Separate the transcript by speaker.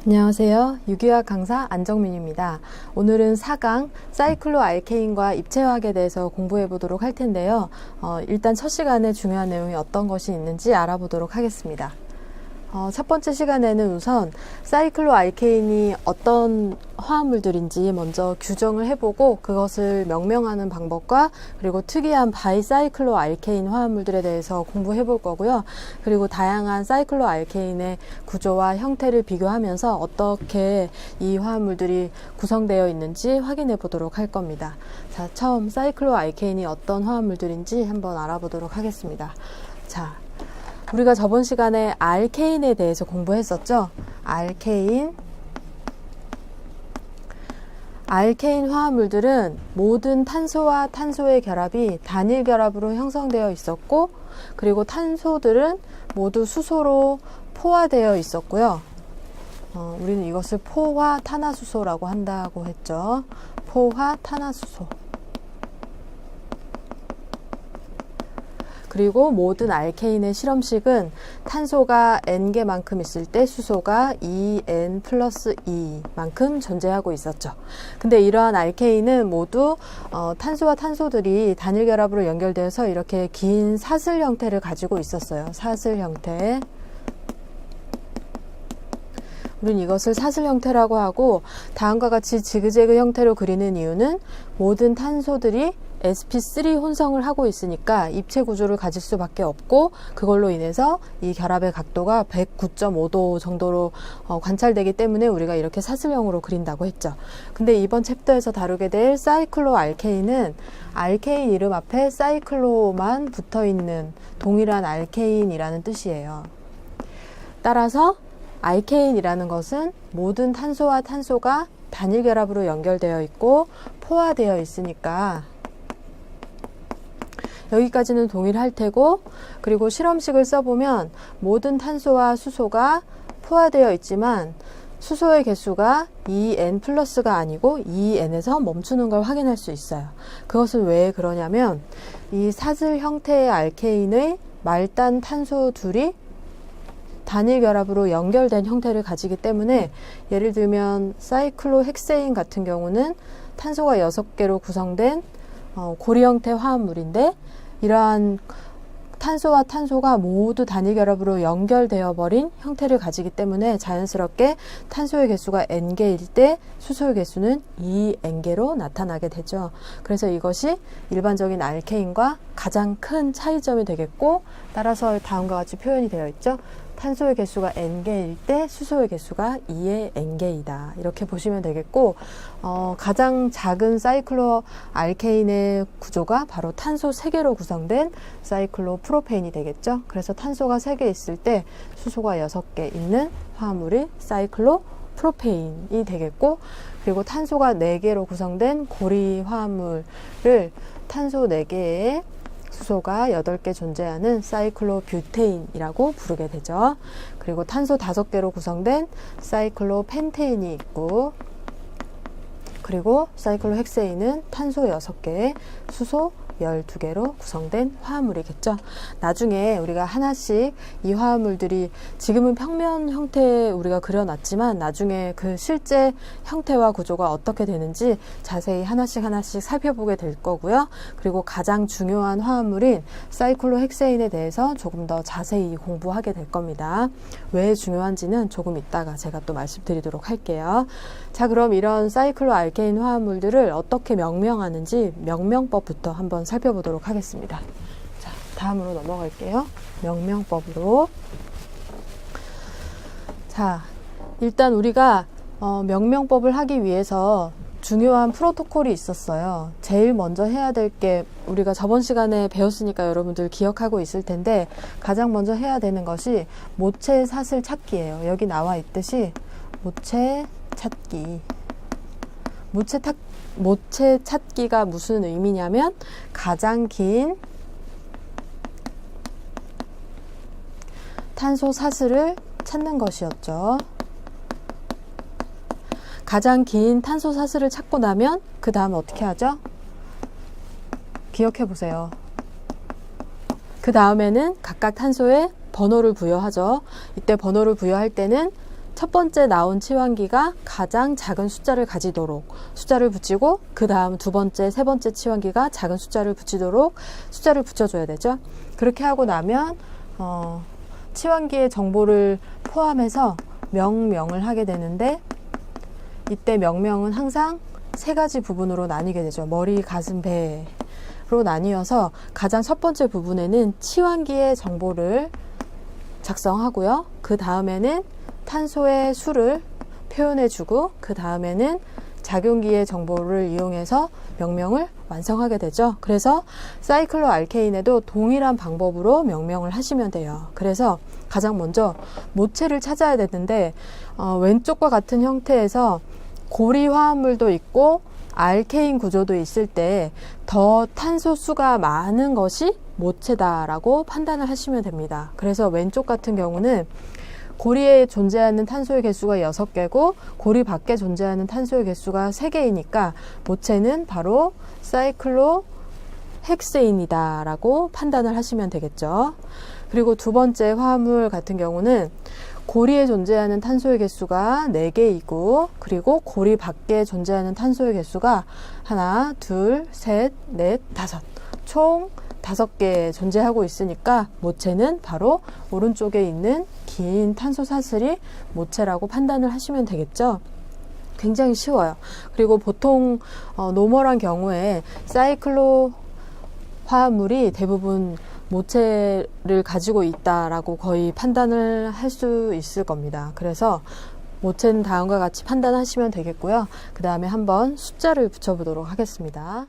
Speaker 1: 안녕하세요. 유기화학 강사 안정민입니다. 오늘은 4강 사이클로알케인과 입체화학에 대해서 공부해 보도록 할 텐데요. 일단 첫 시간에 중요한 내용이 어떤 것이 있는지 알아보도록 하겠습니다. 첫 번째 시간에는 우선 사이클로알케인이 어떤 화합물들인지 먼저 규정을 해보고 그것을 명명하는 방법과 그리고 특이한 바이사이클로알케인 화합물들에 대해서 공부해 볼 거고요. 그리고 다양한 사이클로알케인의 구조와 형태를 비교하면서 어떻게 이 화합물들이 구성되어 있는지 확인해 보도록 할 겁니다. 자, 처음 사이클로알케인이 어떤 화합물들인지 한번 알아보도록 하겠습니다. 자, 우리가 저번 시간에 알케인에 대해서 공부했었죠. 알케인 화합물들은 모든 탄소와 탄소의 결합이 단일 결합으로 형성되어 있었고, 그리고 탄소들은 모두 수소로 포화되어 있었고요. 우리는 이것을 포화탄화수소라고 한다고 했죠. 포화탄화수소. 그리고 모든 알케인의 실험식은 탄소가 N개만큼 있을 때 수소가 2N 플러스 2만큼 존재하고 있었죠. 근데 이러한 알케인은 모두 탄소와 탄소들이 단일 결합으로 연결되어서 이렇게 긴 사슬 형태를 가지고 있었어요. 사슬 형태. 우리는 이것을 사슬 형태라고 하고, 다음과 같이 지그재그 형태로 그리는 이유는 모든 탄소들이 sp3 혼성을 하고 있으니까 입체 구조를 가질 수밖에 없고, 그걸로 인해서 이 결합의 각도가 109.5도 정도로 관찰되기 때문에 우리가 이렇게 사슬형으로 그린다고 했죠. 근데 이번 챕터에서 다루게 될 사이클로알케인은 알케인 이름 앞에 사이클로만 붙어있는 동일한 알케인이라는 뜻이에요. 따라서 알케인이라는 것은 모든 탄소와 탄소가 단일 결합으로 연결되어 있고 포화되어 있으니까 여기까지는 동일할 테고, 그리고 실험식을 써보면 모든 탄소와 수소가 포화되어 있지만 수소의 개수가 2N 플러스가 아니고 2N에서 멈추는 걸 확인할 수 있어요. 그것은 왜 그러냐면 이 사슬 형태의 알케인의 말단 탄소 둘이 단일 결합으로 연결된 형태를 가지기 때문에, 예를 들면 사이클로헥세인 같은 경우는 탄소가 6개로 구성된 고리 형태 화합물인데, 이러한 탄소와 탄소가 모두 단일 결합으로 연결되어 버린 형태를 가지기 때문에 자연스럽게 탄소의 개수가 N개일 때 수소의 개수는 2N개로 나타나게 되죠. 그래서 이것이 일반적인 알케인과 가장 큰 차이점이 되겠고, 따라서 다음과 같이 표현이 되어 있죠. 탄소의 개수가 N개일 때 수소의 개수가 2의 N개이다. 이렇게 보시면 되겠고, 가장 작은 사이클로알케인의 구조가 바로 탄소 3개로 구성된 사이클로프로페인이 되겠죠. 그래서 탄소가 3개 있을 때 수소가 6개 있는 화합물이 사이클로프로페인이 되겠고, 그리고 탄소가 4개로 구성된 고리 화합물을 탄소 4개에 수소가 8개 존재하는 사이클로뷰테인이라고 부르게 되죠. 그리고 탄소 5개로 구성된 사이클로펜테인이 있고, 그리고 사이클로헥세인은 탄소 6개에 수소 12개로 구성된 화합물이겠죠. 나중에 우리가 하나씩 이 화합물들이, 지금은 평면 형태에 우리가 그려놨지만 나중에 그 실제 형태와 구조가 어떻게 되는지 자세히 하나씩 살펴보게 될 거고요. 그리고 가장 중요한 화합물인 사이클로헥세인에 대해서 조금 더 자세히 공부하게 될 겁니다. 왜 중요한지는 조금 이따가 제가 또 말씀드리도록 할게요. 자, 그럼 이런 사이클로알케인 화합물들을 어떻게 명명하는지 명명법부터 한번 살펴보도록 하겠습니다. 자, 다음으로 넘어갈게요. 명명법으로. 자, 일단 우리가 명명법을 하기 위해서 중요한 프로토콜이 있었어요. 제일 먼저 해야 될 게, 우리가 저번 시간에 배웠으니까 여러분들 기억하고 있을 텐데, 가장 먼저 해야 되는 것이 모체 사슬 찾기예요. 여기 나와 있듯이 모체 찾기. 모체 찾기가 무슨 의미냐면 가장 긴 탄소 사슬을 찾는 것이었죠. 가장 긴 탄소 사슬을 찾고 나면 그 다음 어떻게 하죠? 기억해 보세요. 그 다음에는 각각 탄소에 번호를 부여하죠. 이때 번호를 부여할 때는 첫 번째 나온 치환기가 가장 작은 숫자를 가지도록 숫자를 붙이고, 그 다음 두 번째, 세 번째 치환기가 작은 숫자를 붙이도록 숫자를 붙여줘야 되죠. 그렇게 하고 나면 치환기의 정보를 포함해서 명명을 하게 되는데, 이때 명명은 항상 세 가지 부분으로 나뉘게 되죠. 머리, 가슴, 배로 나뉘어서 가장 첫 번째 부분에는 치환기의 정보를 작성하고요. 그 다음에는 탄소의 수를 표현해주고, 그 다음에는 작용기의 정보를 이용해서 명명을 완성하게 되죠. 그래서 사이클로알케인에도 동일한 방법으로 명명을 하시면 돼요. 그래서 가장 먼저 모체를 찾아야 되는데, 왼쪽과 같은 형태에서 고리 화합물도 있고 알케인 구조도 있을 때 더 탄소 수가 많은 것이 모체다라고 판단을 하시면 됩니다. 그래서 왼쪽 같은 경우는 고리에 존재하는 탄소의 개수가 6개고 고리 밖에 존재하는 탄소의 개수가 3개이니까 모체는 바로 사이클로헥세인이다 라고 판단을 하시면 되겠죠. 그리고 두 번째 화합물 같은 경우는 고리에 존재하는 탄소의 개수가 4개이고, 그리고 고리 밖에 존재하는 탄소의 개수가 하나, 둘, 셋, 넷, 다섯, 총 5개 존재하고 있으니까 모체는 바로 오른쪽에 있는 긴 탄소 사슬이 모체라고 판단을 하시면 되겠죠. 굉장히 쉬워요. 그리고 보통 노멀한 경우에 사이클로 화합물이 대부분 모체를 가지고 있다라고 거의 판단을 할 수 있을 겁니다. 그래서 모체는 다음과 같이 판단하시면 되겠고요. 그 다음에 한번 숫자를 붙여보도록 하겠습니다.